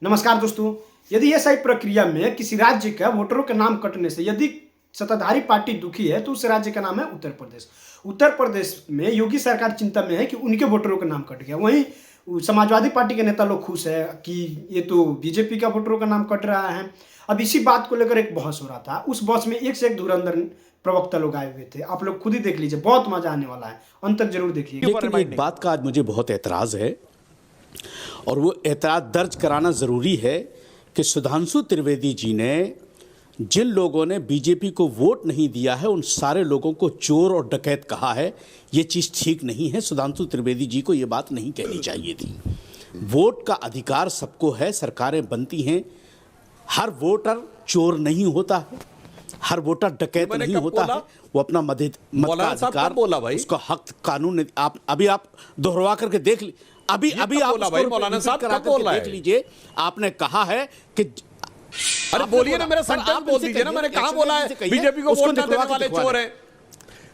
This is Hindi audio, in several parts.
नमस्कार दोस्तों, यदि ये सही प्रक्रिया में किसी राज्य का वोटरों के नाम कटने से यदि सत्ताधारी पार्टी दुखी है तो उस राज्य का नाम है उत्तर प्रदेश। उत्तर प्रदेश में योगी सरकार चिंता में है कि उनके वोटरों का नाम कट गया। वहीं समाजवादी पार्टी के नेता लोग खुश है कि ये तो बीजेपी का वोटरों का नाम कट रहा है। अब इसी बात को लेकर एक बहस हो रहा था। उस बहस में एक से एक धुरंधर प्रवक्ता लोग आए हुए थे। आप लोग खुद ही देख लीजिए, बहुत मजा आने वाला है, अंत तक जरूर देखिए। लेकिन एक बात का आज मुझे बहुत एतराज है और वो एतराज दर्ज कराना ज़रूरी है कि सुधांशु त्रिवेदी जी ने जिन लोगों ने बीजेपी को वोट नहीं दिया है उन सारे लोगों को चोर और डकैत कहा है। ये चीज़ ठीक नहीं है। सुधांशु त्रिवेदी जी को ये बात नहीं कहनी चाहिए थी। वोट का अधिकार सबको है, सरकारें बनती हैं। हर वोटर चोर नहीं होता है, हर वोटर डकैत नहीं होता है। वो अपना मत का अधिकार बोला भाई, उसका हक कानून आप अभी आप दोहरवा करके देख ली। अभी आप मौलाना साहब कब बोल रहे हैं? देख लीजिए, आपने कहा है कि अरे बोलिए ना, मेरा सेंटेंस बोल दीजिए ना। मैंने कहा बोला है बीजेपी को वोट न देने वाले चोर हैं।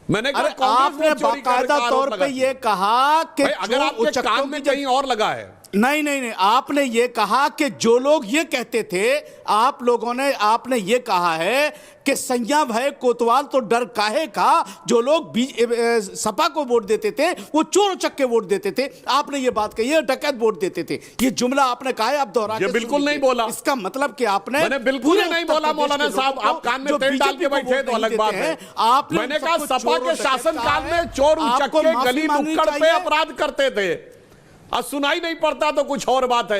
मैंने कहा आपने बाकायदा तौर पे ये कहा कि अगर आपके कान में कहीं और लगा है। नहीं, आपने ये कहा कि जो लोग ये कहते थे, आपने ये कहा है कि सैया भय कोतवाल तो डर काहे का। जो लोग सपा को वोट देते थे वो चोर चक्के वोट देते थे। आपने ये बात कही है, डकैत वोट देते थे। ये जुमला आपने कहा है, आप दोहरा के बिल्कुल नहीं बोला। इसका मतलब कि मैंने बिल्कुल नहीं बोला। मौलाना साहब, आप कान में तेल डाल के बैठे तो अलग बात है। मैंने कहा सपा के शासनकाल में चोर उचक्के गली नुक्कड़ पे अपराध करते थे। अब सुनाई नहीं पड़ता तो कुछ और बात है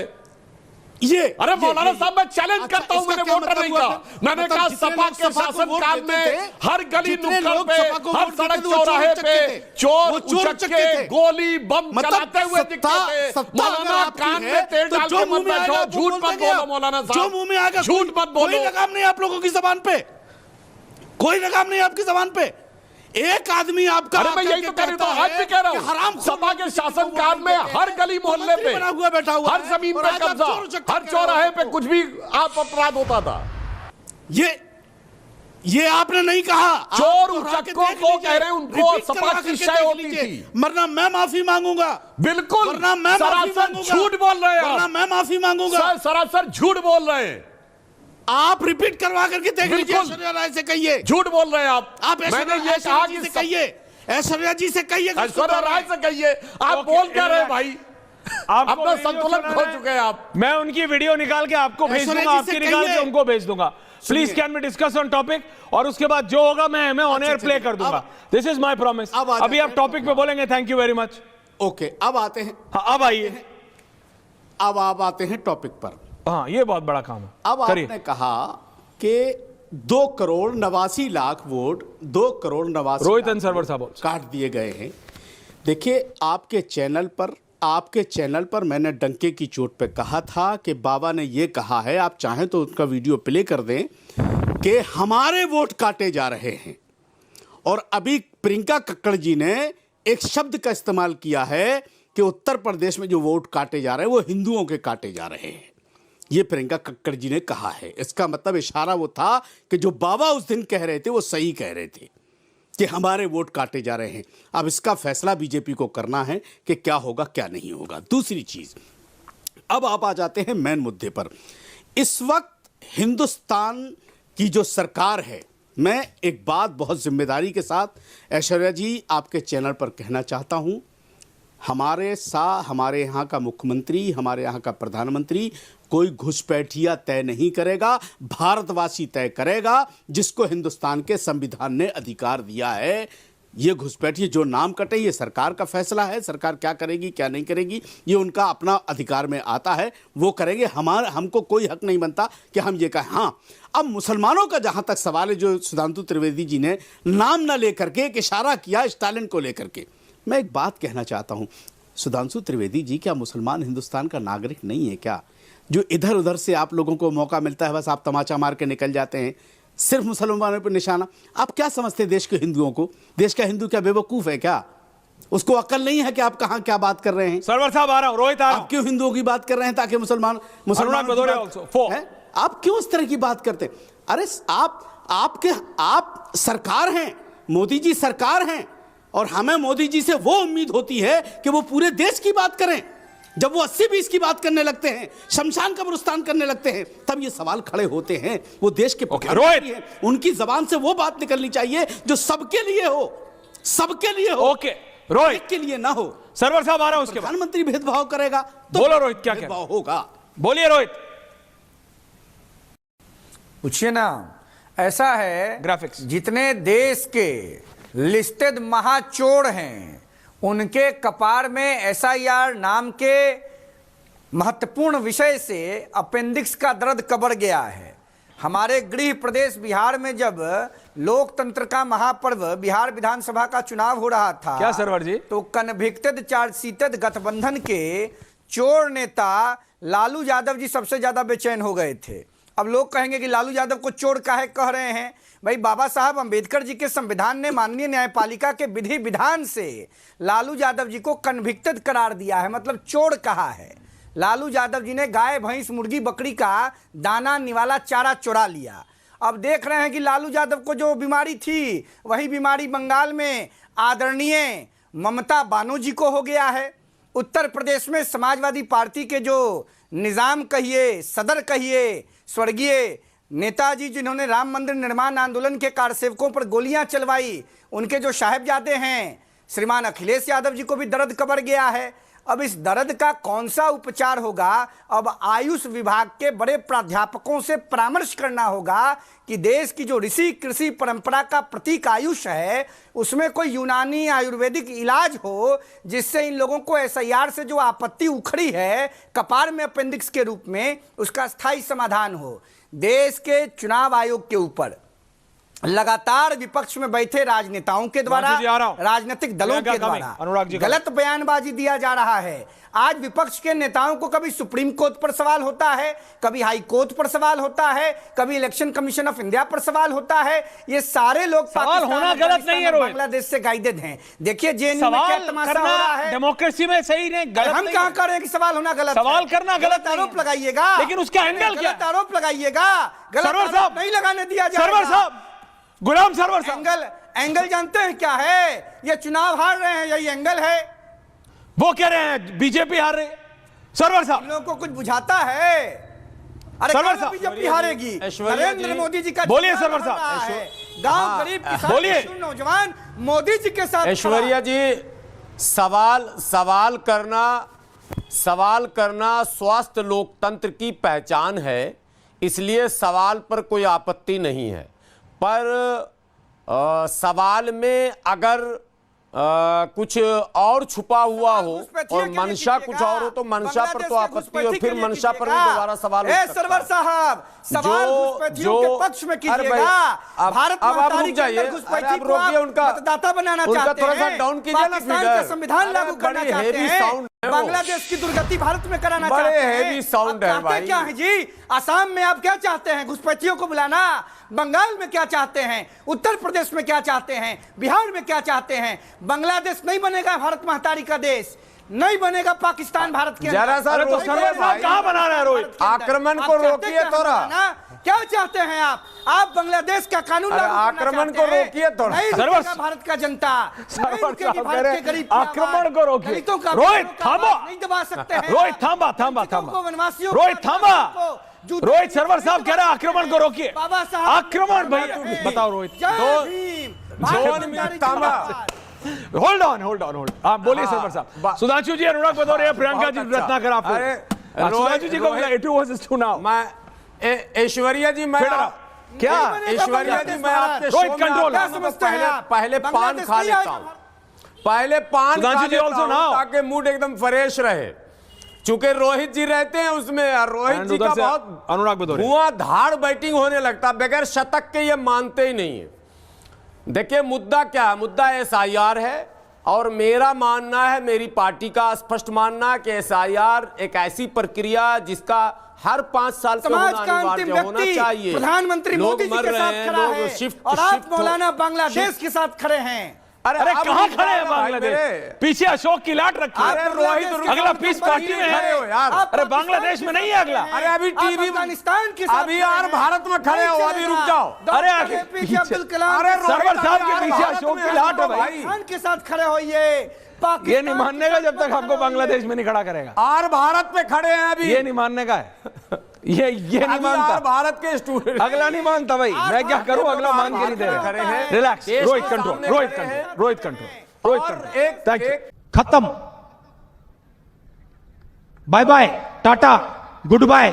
ये। अरे मौलाना साहब, मैं चैलेंज करता हूं, मैंने वोटर नहीं कहा। मैंने कहा सपा के शासनकाल में हर गली नुक्कड़ पे, हर सड़क चौराहे पे चोर उचक्के गोली बम चलाते हुए दिखते थे। मौलाना कान में तेल डाल के मत बैठो, झूठ मत बोलो मौलाना साहब, जो मुंह में आएगा झूठ मत बोलो। कोई लगाम नहीं आप लोगों की जबान पे, कोई लगाम नहीं आपकी जबान पे। एक आदमी आपका, अरे मैं यही तो कह रहा हूं, आज भी कह रहा हूं, हराम सपा के शासनकाल में हर गली मोहल्ले पे बैठा हुआ, हर जमीन पे कब्जा, हर चौराहे पे कुछ भी आप अपराध होता था। ये आपने नहीं कहा। चोर उचक्कों को कह रहे हैं, उनको सपा की शिकायत होती थी। वरना मैं माफी मांगूंगा। बिल्कुल, वरना मैं सरासर झूठ बोल रहे हैं। वरना मैं माफी मांगूंगा। सरासर झूठ बोल रहे हैं। आप रिपीट करवा करके देख लीजिए। ऐश्वर्या राय से कहिए, झूठ बोल रहे हैं आप। मैंने ये कहा कि कहिए, ऐश्वर्या जी से कहिए, ऐश्वर्या राय से कहिए। आप बोल क्या रहे हैं भाई? अपना संतुलन खो चुके हैं आप। मैं उनकी वीडियो निकाल के आपको भेज दूंगा, आपकी निकाल के उनको भेज दूंगा। Please can we discuss on topic, और उसके बाद जो होगा मैं ऑन एयर प्ले कर दूंगा। This is my promise. अभी आप टॉपिक पे बोलेंगे। Thank you very much. Okay, अब आते हैं। अब आइए, अब आप आते हैं टॉपिक पर। हाँ, ये बहुत बड़ा काम है। अब आपने कहा कि 2,89,00,000 वोट, 2,89,00,000 रोहित सरवर साहब काट दिए गए हैं। देखिए, आपके चैनल पर मैंने डंके की चोट पे कहा था कि बाबा ने ये कहा है, आप चाहें तो उनका वीडियो प्ले कर दें, कि हमारे वोट काटे जा रहे हैं। और अभी प्रियंका कक्कड़ जी ने एक शब्द का इस्तेमाल किया है कि उत्तर प्रदेश में जो वोट काटे जा रहे हैं वो हिंदुओं के काटे जा रहे हैं। ये प्रियंका कक्कड़ जी ने कहा है। इसका मतलब इशारा वो था कि जो बाबा उस दिन कह रहे थे वो सही कह रहे थे कि हमारे वोट काटे जा रहे हैं। अब इसका फैसला बीजेपी को करना है कि क्या होगा क्या नहीं होगा। दूसरी चीज, अब आप आ जाते हैं मेन मुद्दे पर। इस वक्त हिंदुस्तान की जो सरकार है, मैं एक बात बहुत जिम्मेदारी के साथ ऐश्वर्या जी आपके चैनल पर कहना चाहता हूं, हमारे यहाँ का मुख्यमंत्री, हमारे यहाँ का प्रधानमंत्री कोई घुसपैठिया तय नहीं करेगा, भारतवासी तय करेगा, जिसको हिंदुस्तान के संविधान ने अधिकार दिया है। ये घुसपैठिए जो नाम कटे, ये सरकार का फैसला है। सरकार क्या करेगी क्या नहीं करेगी ये उनका अपना अधिकार में आता है, वो करेंगे। हमको कोई हक नहीं बनता कि हम ये कहें। हाँ, अब मुसलमानों का जहाँ तक सवाल है, जो सुधांशु त्रिवेदी जी ने नाम न लेकर के एक इशारा किया स्टालिन को लेकर के, मैं एक बात कहना चाहता हूँ। सुधांशु त्रिवेदी जी, क्या मुसलमान हिंदुस्तान का नागरिक नहीं है क्या? जो इधर उधर से आप लोगों को मौका मिलता है, बस आप तमाचा मार के निकल जाते हैं, सिर्फ मुसलमानों पर निशाना। आप क्या समझते हैं देश के हिंदुओं को? देश का हिंदू क्या बेवकूफ़ है क्या? उसको अक्ल नहीं है कि आप कहाँ क्या बात कर रहे हैं? सरवर साहब आ रहा हूं, रोहित आ रहा हूं। आप क्यों हिंदुओं की बात कर रहे हैं ताकि मुसलमान आप क्यों इस तरह की बात करते हैं? अरे आप सरकार हैं, मोदी जी सरकार हैं, और हमें मोदी जी से वो उम्मीद होती है कि वो पूरे देश की बात करें। जब वो 80-20 की बात करने लगते हैं, शमशान कब्रिस्तान करने लगते हैं, तब ये सवाल खड़े होते हैं। वो देश के प्रधानमंत्री हैं, उनकी जबान से वो बात निकलनी चाहिए जो सबके लिए हो, सबके लिए हो। ओके रोहित, के लिए ना हो। सरवर साहब आ रहा है, उसके बाद प्रधानमंत्री भेदभाव करेगा तो बोलो रोहित, क्या भेदभाव होगा। बोलिए रोहित। पूछिए ना, ऐसा है ग्राफिक्स, जितने देश के लिस्टेड महाचोर हैं उनके कपार में एसआईआर नाम के महत्वपूर्ण विषय से अपेंडिक्स का दर्द कबर गया है। हमारे गृह प्रदेश बिहार में जब लोकतंत्र का महापर्व बिहार विधानसभा का चुनाव हो रहा था, क्या सरवर जी, तो कन्विक्टेड चार्जशीटेड गठबंधन के चोर नेता लालू यादव जी सबसे ज्यादा बेचैन हो गए थे। अब लोग कहेंगे कि लालू यादव को चोर काहे कह रहे हैं? भाई बाबा साहब अंबेडकर जी के संविधान ने माननीय न्यायपालिका के विधि विधान से लालू यादव जी को कन्विक्टेड करार दिया है, मतलब चोर कहा है। लालू यादव जी ने गाय भैंस मुर्गी बकरी का दाना निवाला चारा चुरा लिया। अब देख रहे हैं कि लालू यादव को जो बीमारी थी वही बीमारी बंगाल में आदरणीय ममता बानर्जी को हो गया है। उत्तर प्रदेश में समाजवादी पार्टी के जो निजाम कहिए, सदर कहिए, स्वर्गीय नेताजी जिन्होंने राम मंदिर निर्माण आंदोलन के कार्यसेवकों पर गोलियां चलवाई, उनके जो साहिबजादे हैं श्रीमान अखिलेश यादव जी को भी दर्द कबर गया है। अब इस दर्द का कौन सा उपचार होगा? अब आयुष विभाग के बड़े प्राध्यापकों से परामर्श करना होगा कि देश की जो ऋषि कृषि परंपरा का प्रतीक आयुष है उसमें कोई यूनानी आयुर्वेदिक इलाज हो जिससे इन लोगों को एसआईआर से जो आपत्ति उखड़ी है कपार में अपेंडिक्स के रूप में, उसका स्थायी समाधान हो। देश के चुनाव आयोग के ऊपर लगातार विपक्ष में बैठे राजनेताओं के द्वारा, राजनीतिक दलों के द्वारा गलत बयानबाजी दिया जा रहा है। आज विपक्ष के नेताओं को कभी सुप्रीम कोर्ट पर सवाल होता है, कभी हाई कोर्ट पर सवाल होता है, कभी इलेक्शन कमीशन ऑफ इंडिया पर सवाल होता है। ये सारे लोग सवाल होना गलत नहीं है, बांग्लादेश से गाइडेड हैं। देखिए जेएनयू में क्या तमाशा हो रहा है। डेमोक्रेसी में सही नहीं, गलत हम कहां कह रहे हैं कि सवाल होना गलत? सवाल करना गलत आरोप लगाइएगा, लेकिन उसका एंगल क्या? गलत आरोप लगाइएगा, गलत आरोप नहीं लगाने दिया जाएगा। सरवर साहब, गुलाम सरवर साहब, एंगल जानते हैं क्या है? ये चुनाव हार रहे हैं, यही एंगल है। वो कह रहे हैं बीजेपी हार रही। सरवर साहब, इन लोगों को कुछ बुझाता है? अरे सरवर साहब, बीजेपी हारेगी? नरेंद्र मोदी जी का बोलिए सरवर साहब, गांव गरीब किसान बोलिए, नौजवान मोदी जी के साथ। ऐश्वर्या जी, सवाल करना स्वस्थ लोकतंत्र की पहचान है, इसलिए सवाल पर कोई आपत्ति नहीं है। पर सवाल में अगर कुछ और छुपा हुआ हो और मंशा कुछ और हो तो मंशा पर तो आपत्ति, और फिर मंशा पर भी दोबारा सवाल हो सकता है। सरवर साहब, सवाल घुसपैठियों के पक्ष में कीजिएगा। भारत अब आप रुक जाइए, अब रोकिए उनका मतदाता बनाना चाहते थोड़ा सा डाउन कीजिए ना, पाकिस्तान का संविधान लागू करना चाहते हैं, बांग्लादेश की दुर्गति भारत में कराना चाहते हैं। बड़े हेवी साउंड है भाई। क्या है जी? असम में आप क्या चाहते हैं? घुसपैठियों को बुलाना। बंगाल में क्या चाहते हैं? उत्तर प्रदेश में क्या चाहते हैं? बिहार में क्या चाहते हैं? बांग्लादेश नहीं बनेगा भारत महतारी का देश, नहीं बनेगा पाकिस्तान भारत के जरा सा तो सरवर साहब कहां बना रहे हैं रोहित? आक्रमण को रोकिए थोड़ा। क्या चाहते हैं आप बांग्लादेश का कानून लागू करना आक्रमण को रोकिए थोड़ा। सरवर भारत का जनता आक्रमण को रोकिए। रोहित थांबा, नहीं दबा सकते हैं। रोहित थांबा, रोहित थांबा। रोहित, सरवर साहब कह रहे हैं आक्रमण को रोकिए। बाबा साहब आक्रमण भाई, बताओ रोहित। Hold on. आप बोलिए सरवर साहब। सुधांशु जी, अनुराग भदौरिया, प्रियंका जी, रत्नाकर, आप सुधांशु जी को it was to now. Aishwarya ji, मैं क्या ऐश्वर्या जी, मैं आपके रोहित कंट्रोल पहले पान खा लेता हूं, ताकि मूड एकदम फ्रेश रहे। चूंकि रोहित जी रहते हैं उसमें, रोहित जी का बहुत अनुराग भदौरिया धुआंधार बैटिंग होने लगता, बगैर शतक के ये मानते ही नहीं है। देखिए मुद्दा क्या है? मुद्दा एसआईआर है, और मेरा मानना है, मेरी पार्टी का स्पष्ट मानना है कि एसआईआर एक ऐसी प्रक्रिया जिसका हर 5 साल पे होना अनिवार्य होना चाहिए। प्रधानमंत्री मोदी जी के साथ खड़ा है, और आप मौलाना बांग्लादेश के साथ खड़े हैं। अरे कहां खड़े हैं बांग्लादेश? पीछे अशोक की लाट रखी है। रोहित, अगला पीस पार्टी में है यार। अरे बांग्लादेश में नहीं है अगला। अरे अभी टीवी अफगानिस्तान के साथ, अभी यार भारत में खड़े हो, अभी रुक जाओ। अरे पीछे अब्दुल कलाम, सरवर साहब के पीछे अशोक की लाट है भाई। के साथ खड़े होइए। ये नहीं मानने का जब तक आपको बांग्लादेश में नहीं खड़ा करेगा। और भारत पे खड़े हैं अभी, ये नहीं मानने का है। ये नहीं मानता भारत के स्टूडेंट, अगला नहीं मानता भाई, मैं क्या करूं, अगला मान के नहीं दे रहा। Relax, Rohit control, Rohit control, Rohit control, Rohit control. Thank you. खत्म, bye bye, tata, good bye.